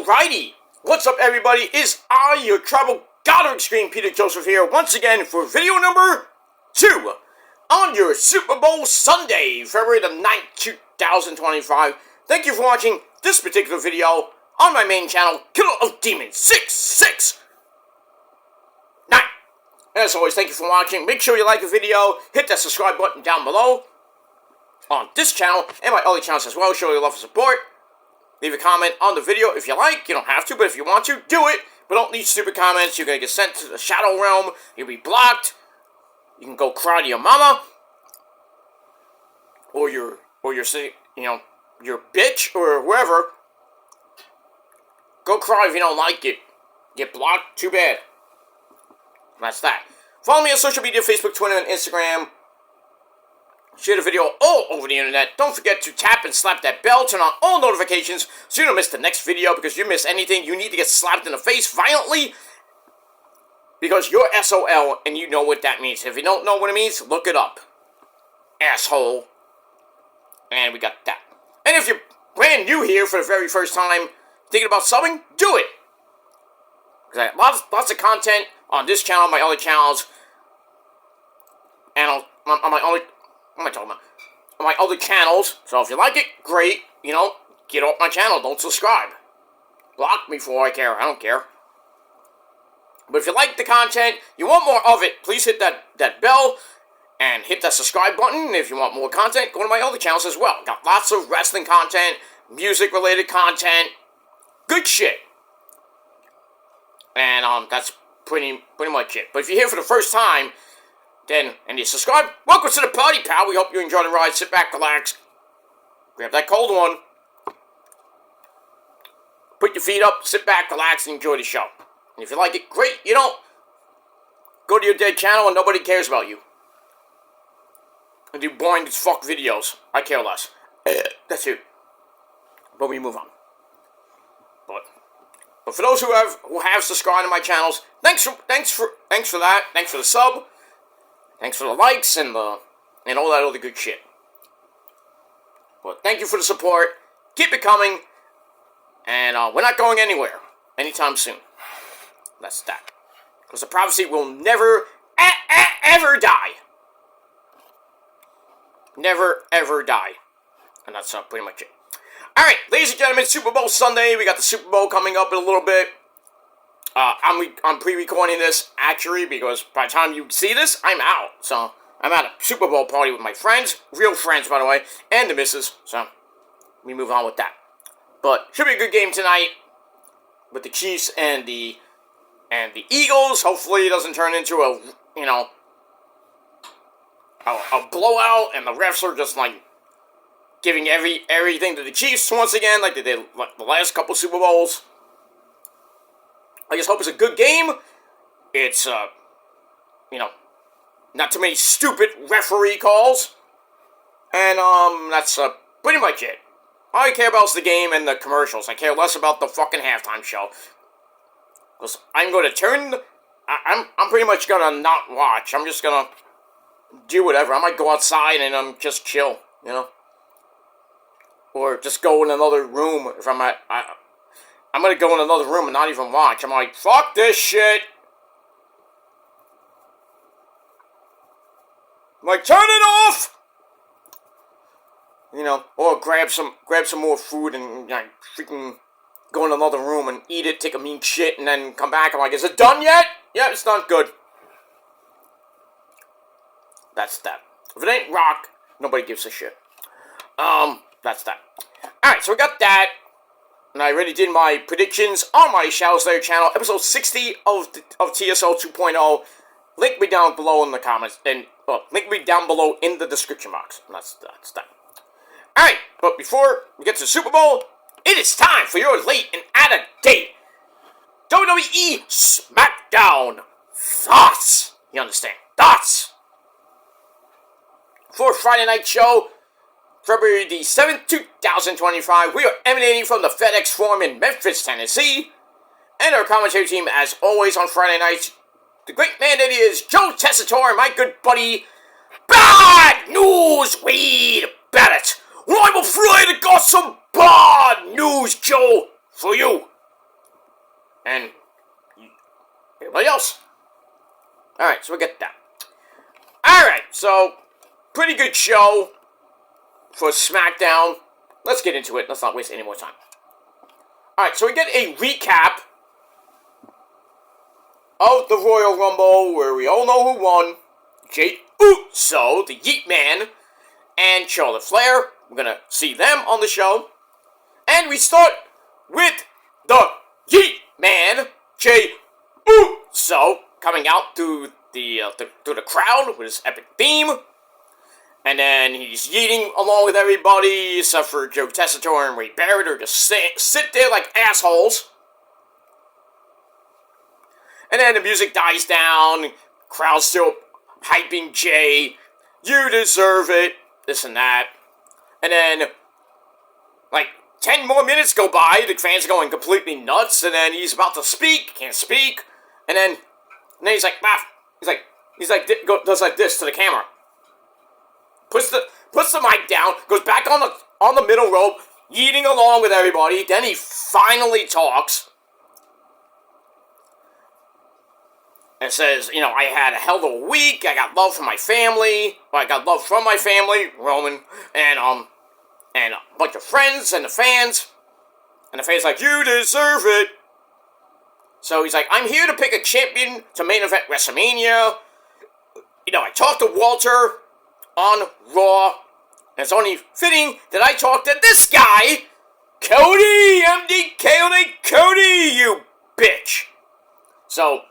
Alrighty, what's up everybody, is I, your tribal god of extreme, Peter Joseph here, once again for video number 2 on your Super Bowl Sunday, February the 9th, 2025. Thank you for watching this particular video on my main channel, Killer of Demons 669. And as always, thank you for watching. Make sure you like the video, hit that subscribe button down below on this channel and my other channels as well. Show your love and support. Leave a comment on the video if you like. You don't have to, but if you want to, do it. But don't leave stupid comments. You're going to get sent to the Shadow Realm. You'll be blocked. You can go cry to your mama. Or your your bitch or whoever. Go cry if you don't like it. Get blocked, too bad. That's that. Follow me on social media, Facebook, Twitter, and Instagram. Share the video all over the internet. Don't forget to tap and slap that bell. Turn on all notifications so you don't miss the next video. Because if you miss anything, you need to get slapped in the face violently. Because you're SOL and you know what that means. If you don't know what it means, look it up. Asshole. And we got that. And if you're brand new here for the very first time, thinking about subbing, do it. Because I have lots of content on this channel, my other channels. And on my other... What am I talking about? On my other channels. So if you like it, great. You know, get off my channel. Don't subscribe. Block me for all I care. I don't care. But if you like the content, you want more of it, please hit that bell and hit that subscribe button. If you want more content, go to my other channels as well. Got lots of wrestling content, music-related content. Good shit. And that's pretty much it. But if you're here for the first time, and you subscribe, welcome to the party, pal. We hope you enjoy the ride. Sit back, relax. Grab that cold one. Put your feet up, sit back, relax, and enjoy the show. And if you like it, great. You don't. Go to your dead channel and nobody cares about you. And do boring as fuck videos. I care less. That's it. But we move on. But for those who have subscribed to my channels, thanks for that. Thanks for the sub. Thanks for the likes and all that other good shit. But thank you for the support. Keep it coming. And we're not going anywhere anytime soon. That's that. Because the prophecy will never, ever die. Never, ever die. And that's pretty much it. Alright, ladies and gentlemen, Super Bowl Sunday. We got the Super Bowl coming up in a little bit. I'm pre-recording this, actually, because by the time you see this, I'm out. So, I'm at a Super Bowl party with my friends, real friends, by the way, and the missus. So, we move on with that. But, should be a good game tonight with the Chiefs and the Eagles. Hopefully, it doesn't turn into a blowout, and the refs are just, like, giving everything to the Chiefs once again, like they did the last couple Super Bowls. I just hope it's a good game. It's, not too many stupid referee calls. And, that's, pretty much it. All I care about is the game and the commercials. I care less about the fucking halftime show. Because I'm going to turn... I'm pretty much going to not watch. I'm just going to do whatever. I might go outside and just chill, you know? Or just go in another room if I'm going to go in another room and not even watch. I'm like, fuck this shit. I'm like, turn it off! You know, or grab some more food and freaking go in another room and eat it, take a mean shit, and then come back. I'm like, is it done yet? Yeah, it's done. Good. That's that. If it ain't rock, nobody gives a shit. That's that. Alright, so we got that. And I already did my predictions on my Shadow Slayer channel, episode 60 of TSO 2.0. Link me down below in the comments, and link me down below in the description box. And that's that. Alright, but before we get to the Super Bowl, it is time for your late and out-of-date WWE Smackdown thoughts. You understand? Thoughts. For Friday night show, February the 7th, 2025, we are emanating from the FedEx Forum in Memphis, Tennessee. And our commentary team, as always on Friday nights, the great man that is Joe Tessitore, my good buddy, Bad News Wade Barrett. I'm afraid I got some bad news, Joe, for you. Alright, so we get that. Alright, so pretty good show for SmackDown. Let's get into it. Let's not waste any more time. Alright, so we get a recap of the Royal Rumble, where we all know who won. Jey Uso, the Yeet Man, and Charlotte Flair. We're gonna see them on the show. And we start with the Yeet Man, Jey Uso, coming out through the crowd with his epic theme. And then he's yeeting along with everybody, except for Joe Tessitore and Ray Barrett, or just sit there like assholes. And then the music dies down, crowd's still hyping Jay, you deserve it, this and that. And then, like, 10 more minutes go by, the fans are going completely nuts, and then he's about to speak, can't speak, and then he's like, ah, does like this to the camera. Puts the mic down, goes back on the middle rope, yeeting along with everybody, then he finally talks. And says, you know, I had a hell of a week, I got love from my family, Roman, and a bunch of friends, and the fans like, you deserve it. So he's like, I'm here to pick a champion to main event WrestleMania. You know, I talked to Walter on Raw, and it's only fitting that I talked to this guy, Cody, Cody, you bitch. So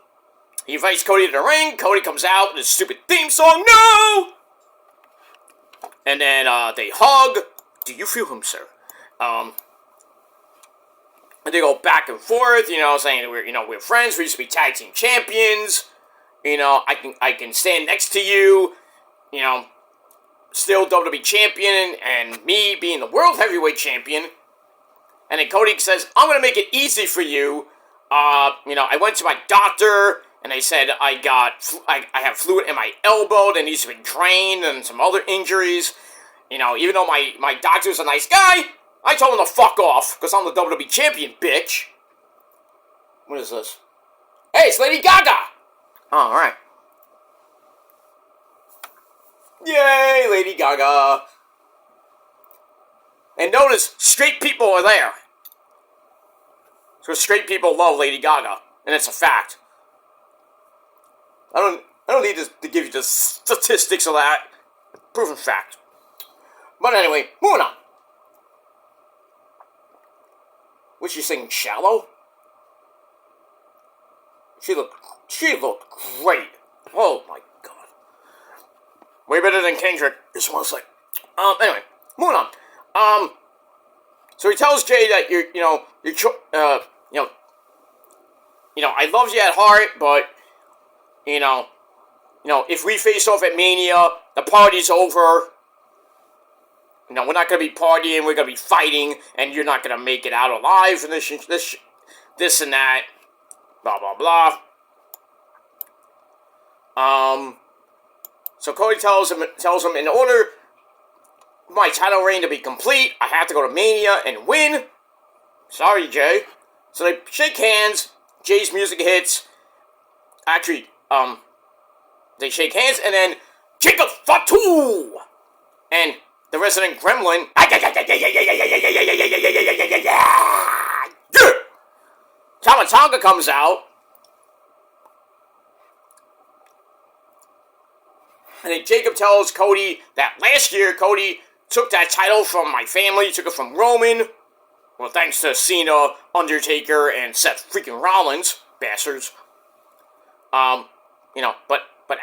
he invites Cody to the ring. Cody comes out with his stupid theme song, no! And then they hug. Do you feel him, sir? And they go back and forth, saying we're friends. We used to be tag team champions. I can stand next to you. Still WWE champion, and me being the world heavyweight champion. And then Cody says, I'm gonna make it easy for you. I went to my doctor, and they said I have fluid in my elbow that needs to be drained, and some other injuries. Even though my doctor's a nice guy, I told him to fuck off, because I'm the WWE champion, bitch. What is this? Hey, it's Lady Gaga! Oh, alright. Yay, Lady Gaga. And notice, straight people are there. So straight people love Lady Gaga, and it's a fact. I don't need to give you the statistics of that. Proven fact. But anyway, moving on. Was she singing Shallow? She looked great. Oh my god. Way better than Kendrick. This one's like. Anyway, moving on. So he tells Jay that I love you at heart, but if we face off at Mania, the party's over. We're not gonna be partying. We're gonna be fighting, and you're not gonna make it out alive. And this and that, blah blah blah. So Cody tells him in order for my title reign to be complete, I have to go to Mania and win. Sorry, Jay. So they shake hands. Jay's music hits. Actually, they shake hands, and then Jacob Fatu and the resident gremlin. Tama Tonga comes out. And then Jacob tells Cody that last year Cody took that title from my family, took it from Roman. Well, thanks to Cena, Undertaker, and Seth freaking Rollins, bastards. But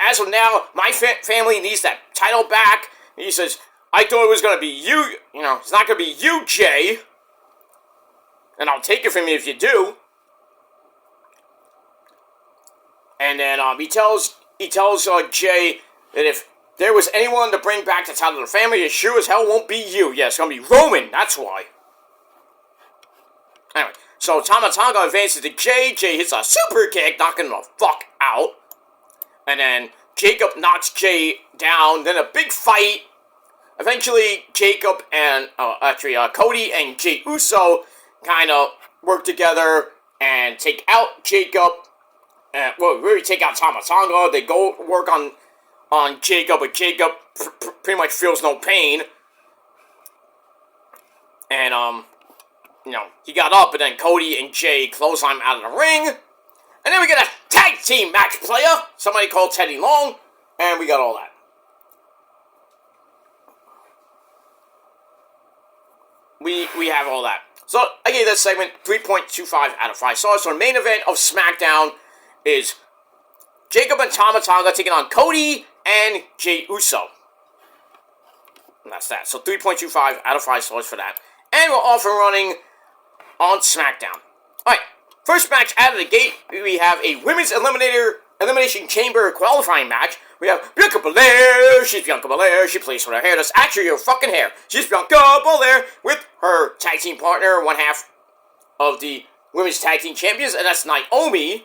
as of now, my family needs that title back. And he says, I thought it was going to be you, it's not going to be you, Jay. And I'll take it from you if you do. And then he tells Jay that if there was anyone to bring back the title of the family, it sure as hell won't be you. Yeah, it's going to be Roman, that's why. Anyway, so Tama Tonga advances to Jay. Jay hits a super kick, knocking him the fuck out. And then Jacob knocks Jay down. Then a big fight. Eventually, Jacob and, Cody and Jey Uso kind of work together and take out Jacob. well, really take out Tama Tonga. They go work on Jacob, but Jacob pretty much feels no pain. And, he got up, and then Cody and Jay clothesline out of the ring. And then we get a tag team match player, somebody called Teddy Long, and we got all that. We have all that. So, I gave this segment 3.25 out of 5 stars. So, the main event of SmackDown is Jacob and Tama Tonga taking on Cody and Jey Uso. And that's that. So, 3.25 out of 5 stars for that. And we're off and running on SmackDown. Alright, first match out of the gate, we have a Women's Elimination Chamber qualifying match. We have Bianca Belair. She's Bianca Belair. She plays with her hair. That's actually her fucking hair. She's Bianca Belair with her tag team partner, one half of the Women's Tag Team Champions, and that's Naomi.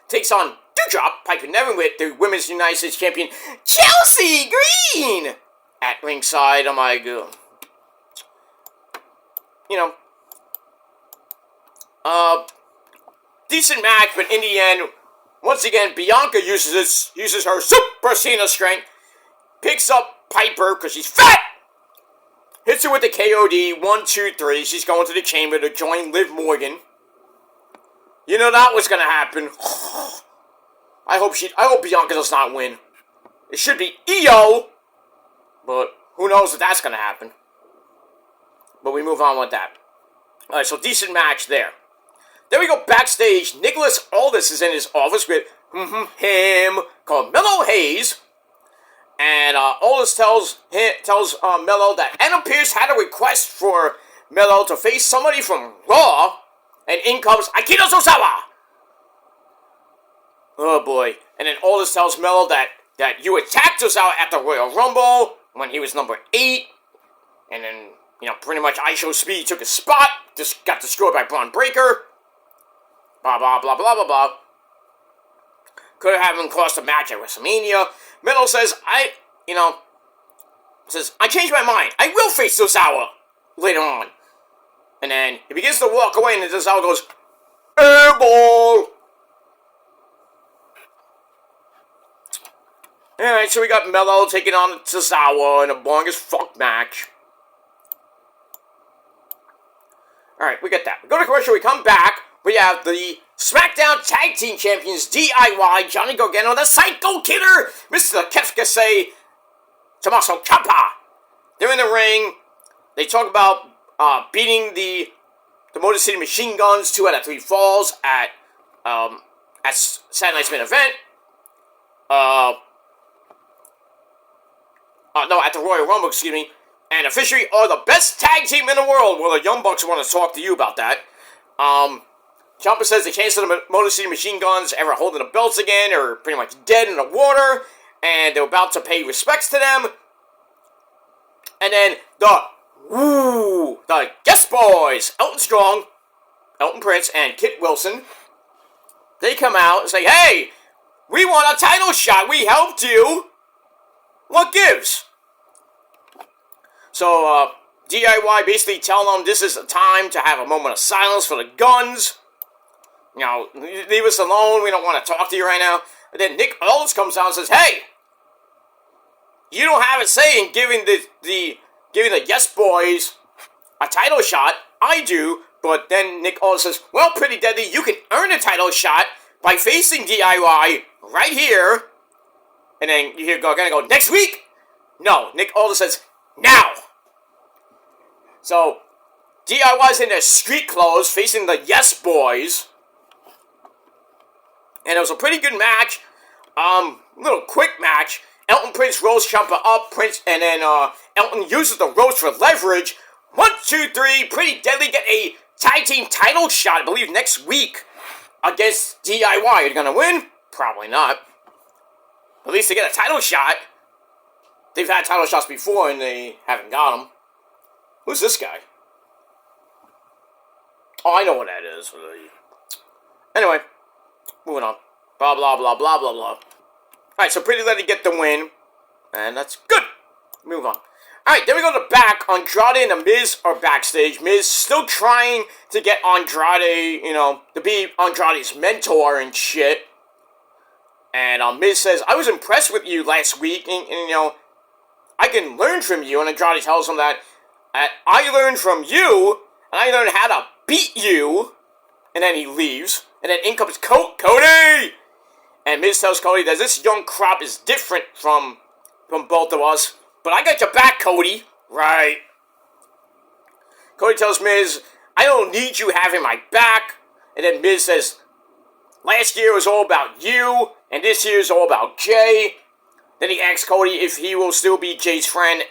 Takes on Doudrop, Piper Niven with the Women's United States Champion, Chelsea Green, at ringside. Oh my god. Decent match, but in the end, once again, Bianca uses her Super Cena strength, picks up Piper because she's fat, hits her with the KOD, 1, 2, 3. She's going to the chamber to join Liv Morgan. You know that was gonna happen. I hope Bianca does not win. It should be Io, but who knows if that's gonna happen. But we move on with that. Alright, so decent match there. Then we go backstage. Nicholas Aldis is in his office with him, Carmelo Hayes. And Aldis tells Melo that Adam Pearce had a request for Melo to face somebody from Raw. And in comes Akira Tozawa. Oh boy. And then Aldis tells Melo that you attacked Tozawa at the Royal Rumble when he was number 8. And then, pretty much ISO Speed took his spot. Just got destroyed by Braun Breaker. Blah, blah, blah, blah, blah, blah. Could have him cost a match at WrestleMania. Melo says, I changed my mind. I will face Tozawa later on. And then he begins to walk away, and then Tozawa goes, airball! Alright, so we got Melo taking on Tozawa in a boring as fuck match. Alright, we get that. We go to commercial, we come back. We have the SmackDown Tag Team Champions, DIY, Johnny Gargano, the Psycho Killer, Mr. Kefkase, Tommaso Ciampa. They're in the ring. They talk about beating the Motor City Machine Guns 2 out of 3 falls at Saturday Night's main event. At the Royal Rumble, excuse me. And officially are the best tag team in the world. Well, the Young Bucks want to talk to you about that. Ciampa says the chance of the Motor City Machine Guns ever holding the belts again are pretty much dead in the water. And they're about to pay respects to them. And then the guest boys, Elton Strong, Elton Prince, and Kit Wilson, they come out and say, hey, we want a title shot. We helped you. What gives? So, DIY basically tell them this is a time to have a moment of silence for the Guns. Leave us alone. We don't want to talk to you right now. And then Nick Aldis comes out and says, hey, you don't have a say in giving the Yes Boys a title shot. I do. But then Nick Aldis says, well, Pretty Deadly, you can earn a title shot by facing DIY right here. And then you hear Gargano go, next week? No, Nick Aldis says, now. So, DIY's in their street clothes facing the Yes Boys. And it was a pretty good match. Little quick match. Elton Prince rolls Ciampa up, and then Elton uses the ropes for leverage. 1, 2, 3, Pretty Deadly get a tag team title shot, I believe, next week against DIY. Are they gonna win? Probably not. At least they get a title shot. They've had title shots before and they haven't got them. Who's this guy? Oh, I know what that is. Anyway, moving on. Blah, blah, blah, blah, blah, blah. Alright, so Pretty Deadly get the win. And that's good. Move on. Alright, then we go to the back. Andrade and The Miz are backstage. Miz still trying to get Andrade, to be Andrade's mentor and shit. And Miz says, I was impressed with you last week, and I can learn from you. And Andrade tells him that I learned from you, and I learned how to beat you. And then he leaves. And then in comes Cody! And Miz tells Cody that this young crop is different from both of us. But I got your back, Cody. Right. Cody tells Miz, I don't need you having my back. And then Miz says, last year was all about you, and this year is all about Jay. Then he asks Cody if he will still be Jay's friend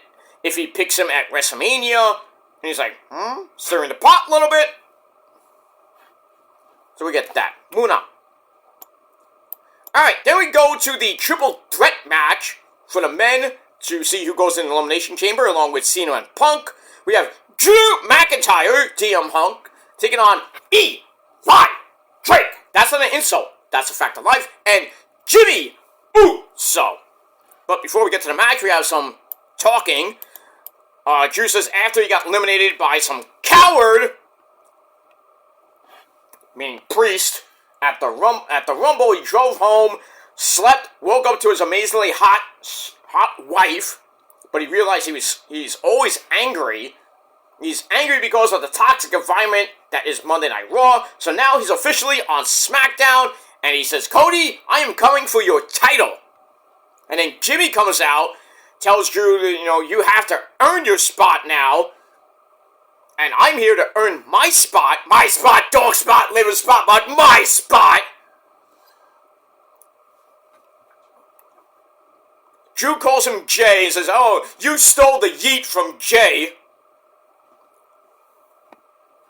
if he picks him at WrestleMania. And he's like, stirring the pot a little bit. So we get that. Moving on. Alright, then we go to the triple threat match for the men to see who goes in the Elimination Chamber along with Cena and Punk. We have Drew McIntyre, DM Punk, taking on Eli Drake. That's not an insult. That's a fact of life. And Jimmy Uso. But before we get to the match, we have some talking. Drew says after he got eliminated by some coward, meaning Priest, at the Rumble, he drove home, slept, woke up to his amazingly hot wife, but he realized he's always angry. He's angry because of the toxic environment that is Monday Night Raw. So now he's officially on Smackdown, and he says, Cody, I am coming for your title. And then Jimmy comes out, tells Drew that, you have to earn your spot now. And I'm here to earn my spot, dog spot, liver spot, but my spot. Drew calls him Jay and says, oh, you stole the yeet from Jay.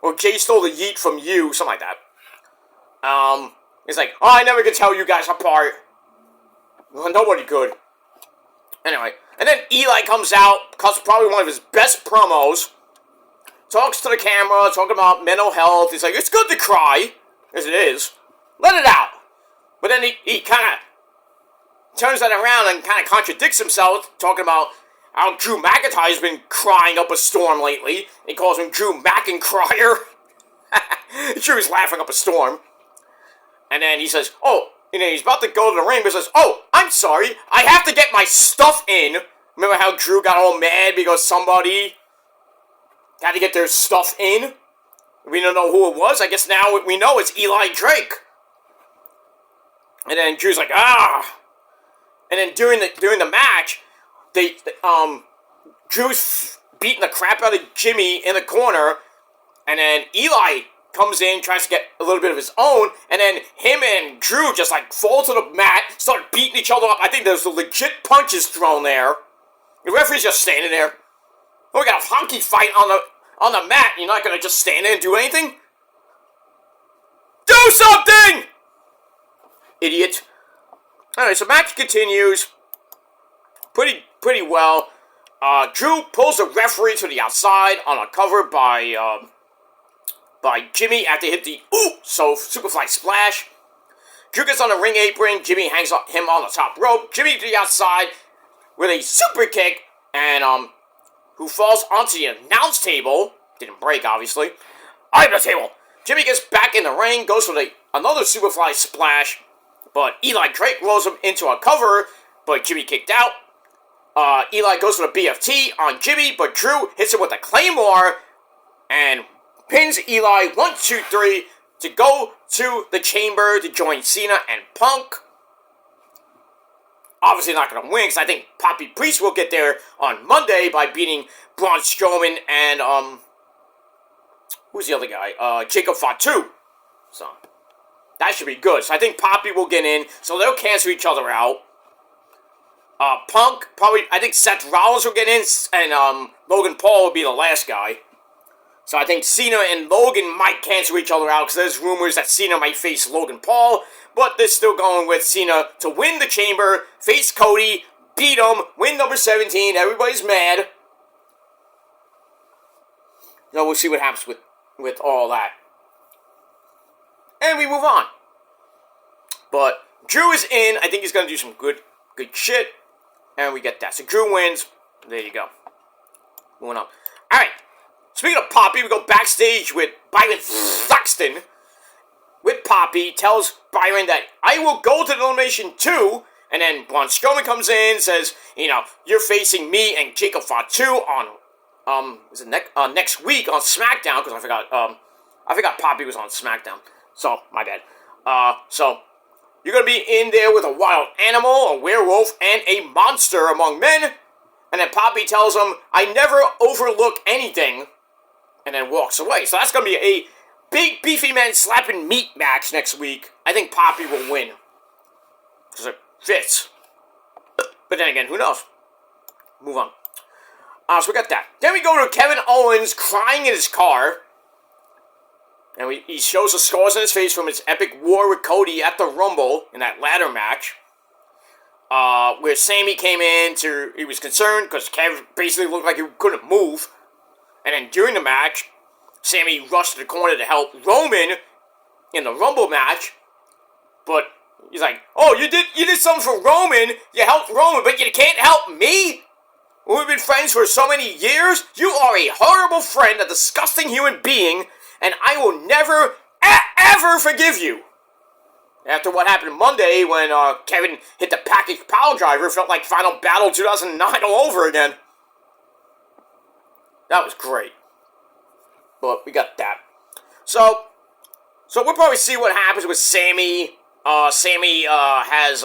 Or Jay stole the yeet from you, something like that. He's like, oh, I never could tell you guys apart. Well, nobody could. Anyway, and then Eli comes out, cuts probably one of his best promos. Talks to the camera, talking about mental health. He's like, it's good to cry. As it is. Let it out. But then he kind of turns that around and kind of contradicts himself, talking about how Drew McIntyre's been crying up a storm lately. He calls him Drew McIntyre. Drew's laughing up a storm. And then he says, he's about to go to the ring, but says, I'm sorry, I have to get my stuff in. Remember how Drew got all mad because somebody had to get their stuff in? We don't know who it was. I guess now we know it's Eli Drake. And then Drew's like, And then during the match, Drew's beating the crap out of Jimmy in the corner, and then Eli comes in, tries to get a little bit of his own, and then him and Drew just fall to the mat, start beating each other up. I think there's legit punches thrown there. The referee's just standing there. We got a honky fight on the mat. You're not gonna just stand there and do anything? Do something! Idiot. Alright, so match continues. Pretty well. Drew pulls the referee to the outside on a cover by Jimmy after he hit the Superfly Splash. Drew gets on the ring apron. Jimmy hangs him on the top rope. Jimmy to the outside with a super kick, and who falls onto the announce table. Didn't break, obviously. I'm the table. Jimmy gets back in the ring, goes for another Superfly Splash, but Eli Drake rolls him into a cover, but Jimmy kicked out. Eli goes for the BFT on Jimmy, but Drew hits him with a Claymore and pins Eli 1, 2, 3 to go to the chamber to join Cena and Punk. Obviously not going to win, because I think Poppy Priest will get there on Monday by beating Braun Strowman and, who's the other guy? Jacob Fatu. So, that should be good. So I think Poppy will get in, so they'll cancel each other out. Punk, probably, I think Seth Rollins will get in, and, Logan Paul will be the last guy. So I think Cena and Logan might cancel each other out, because there's rumors that Cena might face Logan Paul, but they're still going with Cena to win the chamber, face Cody, beat him, win number 17, everybody's mad. So we'll see what happens with all that. And we move on. But Drew is in, I think he's going to do some good shit, and we get that. So Drew wins, there you go. moving on. Alright, speaking of Poppy, we go backstage with Byron Saxton. With Poppy, tells Byron that I will go to the elimination too. And then Braun Strowman comes in, says, you're facing me and Jacob Fatu on, next week on Smackdown, because I forgot Poppy was on Smackdown. So, my bad. So, you're going to be in there with a wild animal, a werewolf, and a monster among men. And then Poppy tells him, I never overlook anything. And then walks away. So that's going to be a big beefy man slapping meat match next week. I think Poppy will win. Because it fits. But then again, who knows? Move on. So we got that. Then we go to Kevin Owens crying in his car. And he shows the scars on his face from his epic war with Cody at the Rumble in that ladder match. Where Sammy came in he was concerned because Kev basically looked like he couldn't move. And then during the match, Sammy rushed to the corner to help Roman in the Rumble match. But he's like, oh, you did something for Roman. You helped Roman, but you can't help me? We've been friends for so many years. You are a horrible friend, a disgusting human being, and I will never, ever forgive you. After what happened Monday when Kevin hit the package power driver, felt like Final Battle 2009 all over again. That was great. But we got that. So we'll probably see what happens with Sammy. Sammy has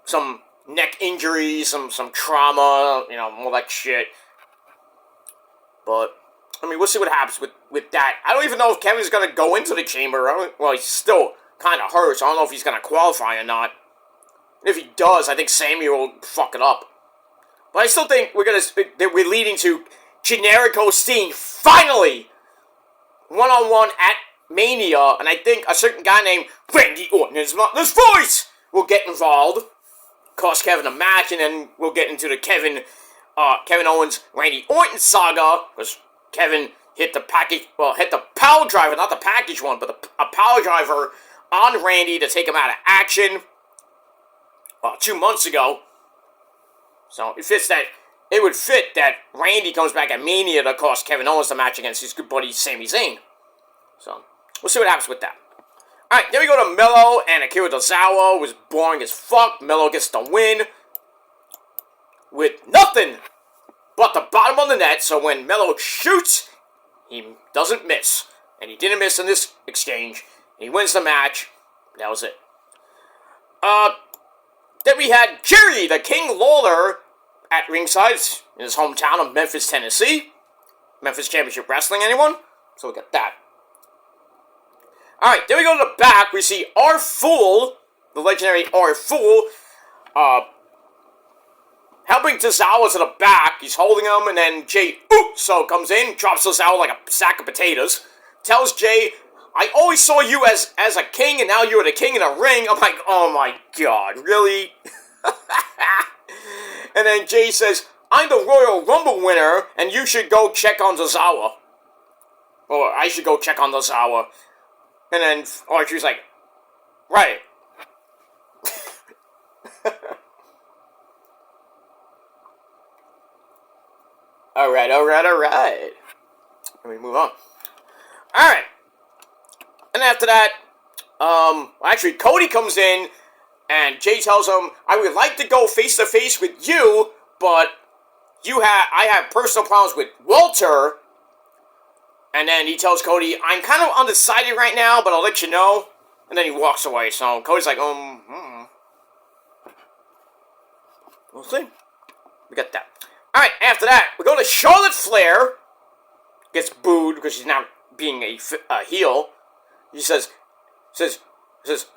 some neck injuries, some trauma, all that shit. But we'll see what happens with that. I don't even know if Kevin's gonna go into the chamber. He's still kind of hurt, so I don't know if he's gonna qualify or not. If he does, I think Sammy will fuck it up. But I still think we're leading to Generico Steen finally one-on-one at Mania, and I think a certain guy named Randy Orton's Mountainous Voice will get involved, cost Kevin a match, and then we'll get into the Kevin Owens, Randy Orton saga, because Kevin hit the power driver, not the package one, but a power driver on Randy to take him out of action 2 months ago. So it would fit that Randy comes back at Mania to cost Kevin Owens the match against his good buddy Sami Zayn. So, we'll see what happens with that. Alright, then we go to Mello and Akira Tozawa, who was boring as fuck. Mello gets the win with nothing but the bottom of the net, so when Mello shoots, he doesn't miss. And he didn't miss in this exchange. He wins the match. That was it. Then we had Jerry, the King Lawler, at ringside in his hometown of Memphis, Tennessee. Memphis Championship Wrestling, anyone? So we got that. Alright, then we go to the back. We see R-Fool, the legendary R-Fool, helping Tozawa to the back. He's holding him, and then Jay Uso comes in, drops Tozawa like a sack of potatoes. Tells Jay, I always saw you as a king, and now you're the king in a ring. I'm like, oh my god, really? And then Jay says, I'm the Royal Rumble winner, and you should go check on Tozawa. Or I should go check on Tozawa. And then Archer's like, right. Alright. Let me move on. Alright. And after that, actually, Cody comes in, and Jay tells him, I would like to go face-to-face with you, but I have personal problems with Walter. And then he tells Cody, I'm kind of undecided right now, but I'll let you know. And then he walks away. So Cody's like, We'll see. We got that. Alright, after that, we go to Charlotte Flair. Gets booed because she's now being a heel. He says,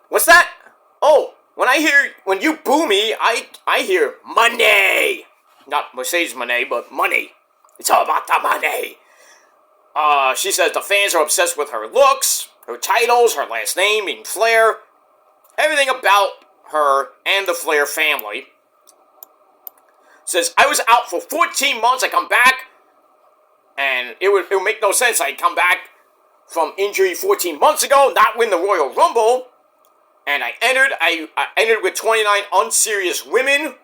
what's that? Oh, when you boo me, I hear money. Not Mercedes money, but money. It's all about the money. She says the fans are obsessed with her looks, her titles, her last name being Flair, everything about her and the Flair family. Says, I was out for 14 months, I come back, and it would make no sense. I come back from injury 14 months ago, not win the Royal Rumble, and I entered with 29 unserious women.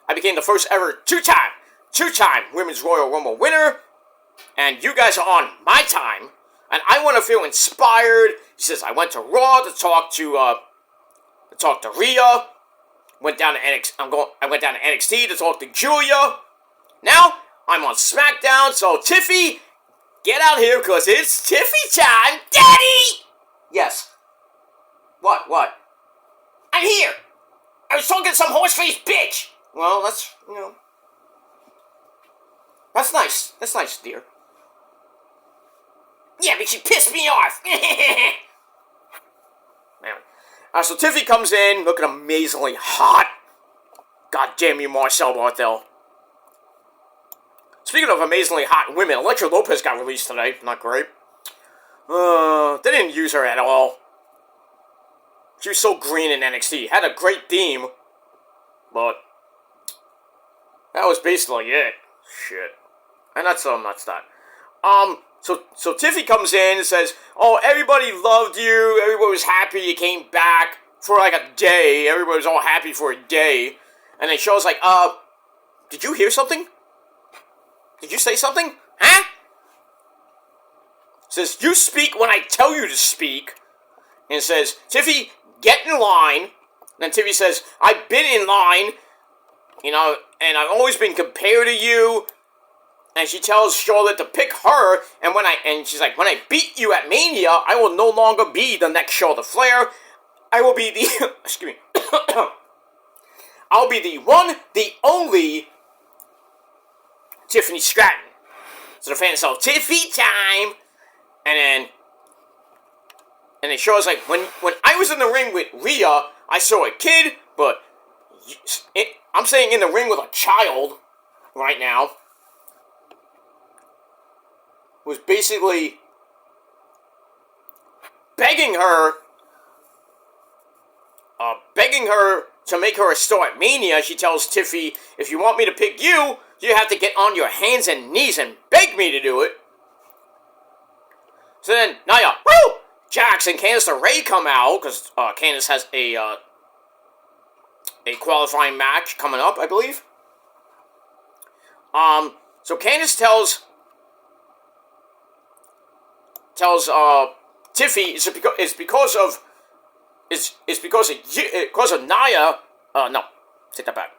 I became the first ever two-time two-time Women's Royal Rumble winner, and you guys are on my time, and I want to feel inspired. He says, I went to Raw to talk to Rhea. Went down to I went down to NXT to talk to Julia. Now I'm on Smackdown. So Tiffy, get out here because it's Tiffy time, Daddy. Yes. What? I'm here. I was talking to some horse-faced bitch. Well, that's that's nice. That's nice, dear. Yeah, but she pissed me off. Anyway. So Tiffy comes in, looking amazingly hot. God damn you, Marcel Barthel. Speaking of amazingly hot women, Elektra Lopez got released today. Not great. They didn't use her at all. She was so green in NXT. Had a great theme, but that was basically it. Shit. And that's that. So Tiffy comes in and says, oh, everybody loved you, everybody was happy you came back for like a day, everybody was all happy for a day, and then Show's like, did you hear something? Did you say something? Huh? Says, you speak when I tell you to speak, and it says, Tiffy, get in line, and then Tiffy says, I've been in line, and I've always been compared to you. And she tells Charlotte to pick her, and she's like, when I beat you at Mania, I will no longer be the next Charlotte Flair. I will be the, excuse me, I'll be the one, the only Tiffany Stratton. So the fans say, Tiffy time, and then Charlotte's like, when I was in the ring with Rhea, I saw a kid, but I'm saying in the ring with a child right now. Was basically begging her to make her a star at Mania. She tells Tiffy, if you want me to pick you, you have to get on your hands and knees and beg me to do it. So then, Nia, Jax and Candice LeRae come out, because Candice has a qualifying match coming up, I believe. So Candice tells Tiffy it's because of Nia. No, take that back.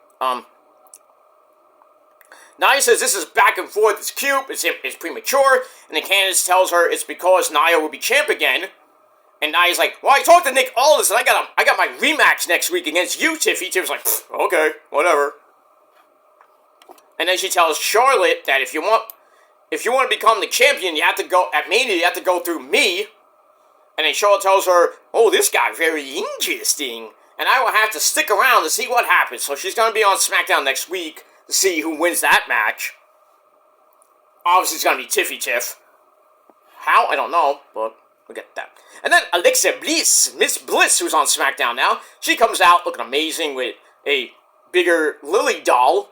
Nia says this is back and forth. It's cute. It's premature. And then Candice tells her it's because Nia will be champ again. And Nia's like, well, I talked to Nick Aldis, and I got my rematch next week against you, Tiffy. Tiffy's like, okay, whatever. And then she tells Charlotte that if you want to become the champion, you have to go at Mania. You have to go through me. And then Charlotte tells her, "Oh, this guy very interesting, and I will have to stick around to see what happens." So she's going to be on SmackDown next week to see who wins that match. Obviously, it's going to be Tiffy Tiff. How? I don't know, but we'll get that. And then Alexa Bliss, Miss Bliss, who's on SmackDown now, she comes out looking amazing with a bigger Lily doll.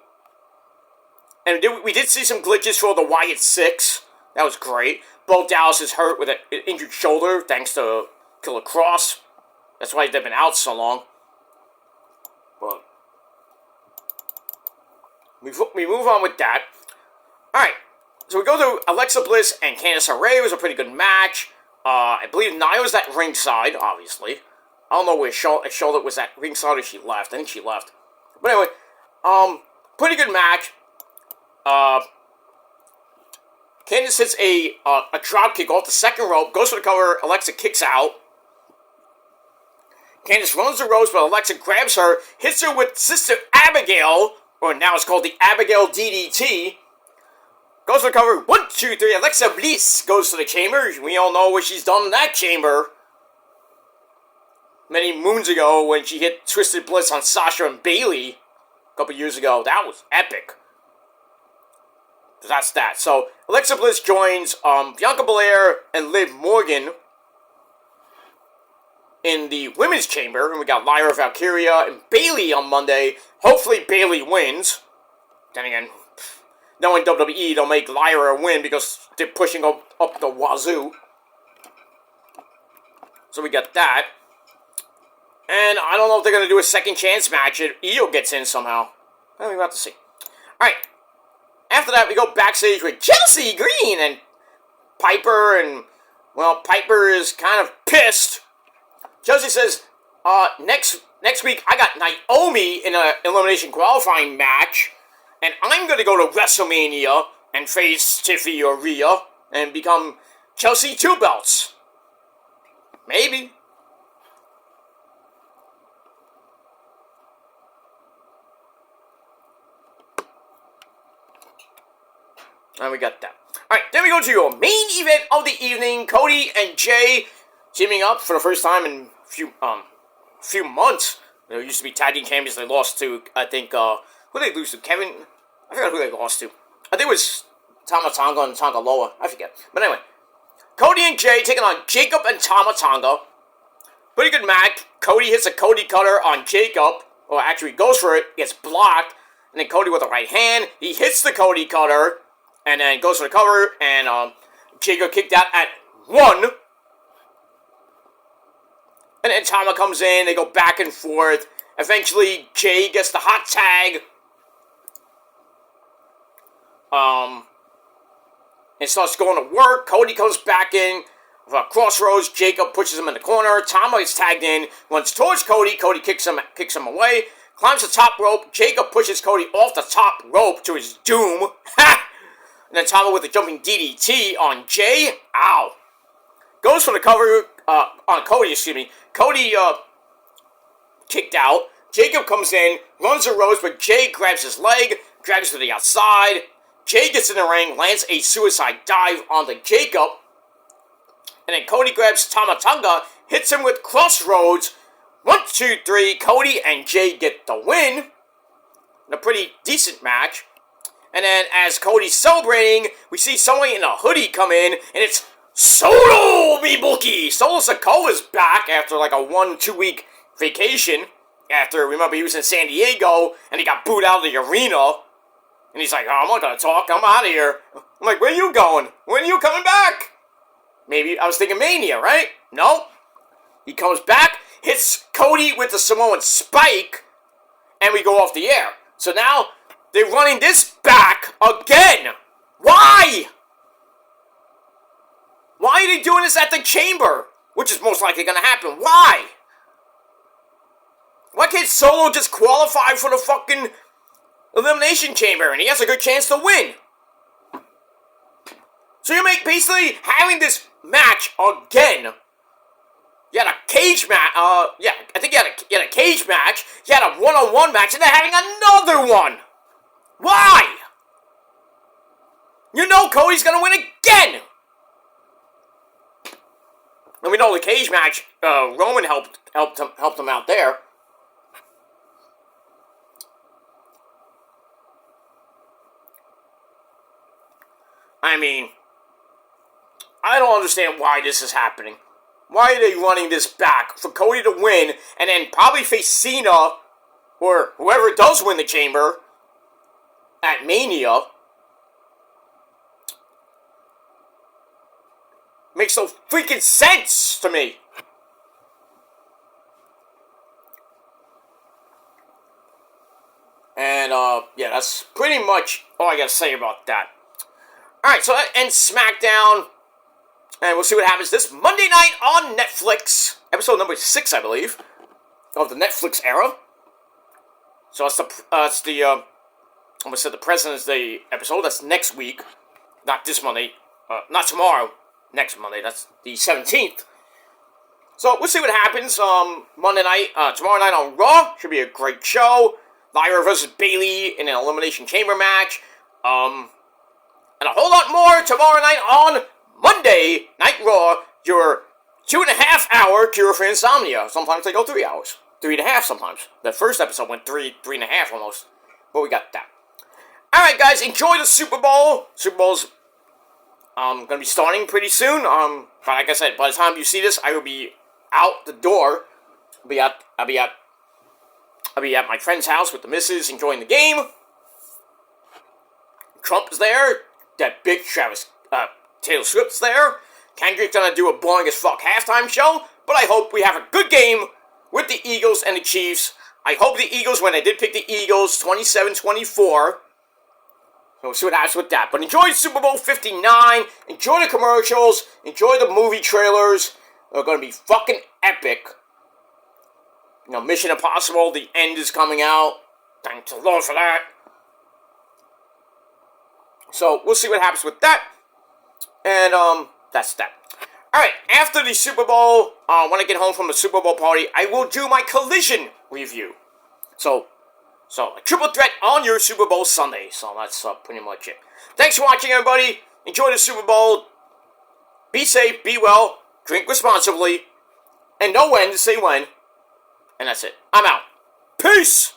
And we did see some glitches for the Wyatt 6. That was great. Bo Dallas is hurt with an injured shoulder thanks to Killer Cross. That's why they've been out so long. But we move on with that. Alright, so we go to Alexa Bliss and Candice LeRae. It was a pretty good match. I believe Nia was at ringside, obviously. I don't know where Charlotte was at ringside or she left. I think she left. But anyway, pretty good match. Candice hits a drop kick off the second rope, goes for the cover, Alexa kicks out. Candice runs the ropes, but Alexa grabs her, hits her with Sister Abigail, or now it's called the Abigail DDT. Goes for the cover, 1, 2, 3, Alexa Bliss goes to the chamber. We all know what she's done in that chamber. Many moons ago when she hit Twisted Bliss on Sasha and Bayley a couple years ago. That was epic. That's that. So, Alexa Bliss joins Bianca Belair and Liv Morgan in the women's chamber. And we got Lyra Valkyria and Bayley on Monday. Hopefully Bayley wins. Then again, knowing WWE, they'll make Lyra win because they're pushing up the wazoo. So we got that. And I don't know if they're going to do a second chance match. Io gets in somehow. We'll have to see. Alright. after that, we go backstage with Chelsea Green and Piper, and, well, Piper is kind of pissed. Chelsea says, next week, I got Naomi in an elimination qualifying match, and I'm going to go to WrestleMania and face Tiffy or Rhea and become Chelsea 2 belts. Maybe. And we got that. Alright, then we go to your main event of the evening. Cody and Jay teaming up for the first time in a few months. They used to be tag team champions. They lost to, I think, who did they lose to? Kevin? I forgot who they lost to. I think it was Tama Tonga and Tonga Loa. I forget. But anyway, Cody and Jay taking on Jacob and Tama Tonga. Pretty good match. Cody hits a Cody cutter on Jacob. Or actually goes for it. Gets blocked. And then Cody with the right hand. He hits the Cody cutter. And then goes for the cover. And Jacob kicked out at 1. And then Tama comes in. They go back and forth. Eventually, Jay gets the hot tag. It starts going to work. Cody comes back in. Crossroads. Jacob pushes him in the corner. Tama gets tagged in. Runs towards Cody. Cody kicks him away. Climbs the top rope. Jacob pushes Cody off the top rope to his doom. Ha! And then Tama with a jumping DDT on Jay. Ow. Goes for the cover on Cody, excuse me. Cody kicked out. Jacob comes in, runs the ropes, but Jay grabs his leg, drags him to the outside. Jay gets in the ring, lands a suicide dive onto Jacob. And then Cody grabs Tama Tonga, hits him with Crossroads. 1, 2, 3, Cody and Jay get the win. In a pretty decent match. And then as Cody's celebrating, we see someone in a hoodie come in, and it's Solo Mibuki! Solo Sikoa's back after like a 1-2 week vacation. After, remember, he was in San Diego, and he got booed out of the arena. And he's like, oh, I'm not gonna talk, I'm out of here. I'm like, where are you going? When are you coming back? Maybe, I was thinking Mania, right? No. He comes back, hits Cody with the Samoan Spike, and we go off the air. So now, they're running this back again. Why? Why are they doing this at the Chamber? Which is most likely going to happen. Why? Why can't Solo just qualify for the fucking Elimination Chamber and he has a good chance to win? So you make basically having this match again. You had a cage match. Yeah, I think you had a cage match. You had a one-on-one match, and they're having another one. Why? You know Cody's gonna win again. And we know the cage match. Roman helped him out there. I mean, I don't understand why this is happening. Why are they running this back for Cody to win and then probably face Cena or whoever does win the Chamber at Mania? Makes no freaking sense to me. And, yeah, that's pretty much all I gotta say about that. Alright, so that ends SmackDown. And we'll see what happens this Monday night on Netflix. Episode number 6, I believe, of the Netflix era. So it's the I almost said the President's Day episode. That's next week. Not this Monday. Not tomorrow. Next Monday. That's the 17th. So we'll see what happens Monday night. Tomorrow night on Raw. Should be a great show. Lyra versus Bayley in an Elimination Chamber match. And a whole lot more tomorrow night on Monday Night Raw, your 2.5 hour cure for insomnia. Sometimes they go 3 hours. 3.5 sometimes. The first episode went 3.5 almost. But we got that. Alright guys, enjoy the Super Bowl. Super Bowl's gonna be starting pretty soon. But like I said, by the time you see this, I will be out the door. I'll be at my friend's house with the missus enjoying the game. Trump is there. That big Taylor Swift's there. Kendrick's gonna do a boring as fuck halftime show, but I hope we have a good game with the Eagles and the Chiefs. I hope the Eagles, when I did pick the Eagles 27-24, So we'll see what happens with that. But enjoy Super Bowl 59. Enjoy the commercials. Enjoy the movie trailers. They're going to be fucking epic. You know, Mission Impossible, the end is coming out. Thank the Lord for that. So we'll see what happens with that. And that's that. Alright, after the Super Bowl, when I get home from the Super Bowl party, I will do my Collision review. So a triple threat on your Super Bowl Sunday. So that's pretty much it. Thanks for watching, everybody. Enjoy the Super Bowl. Be safe, be well, drink responsibly, and know when to say when. And that's it. I'm out. Peace!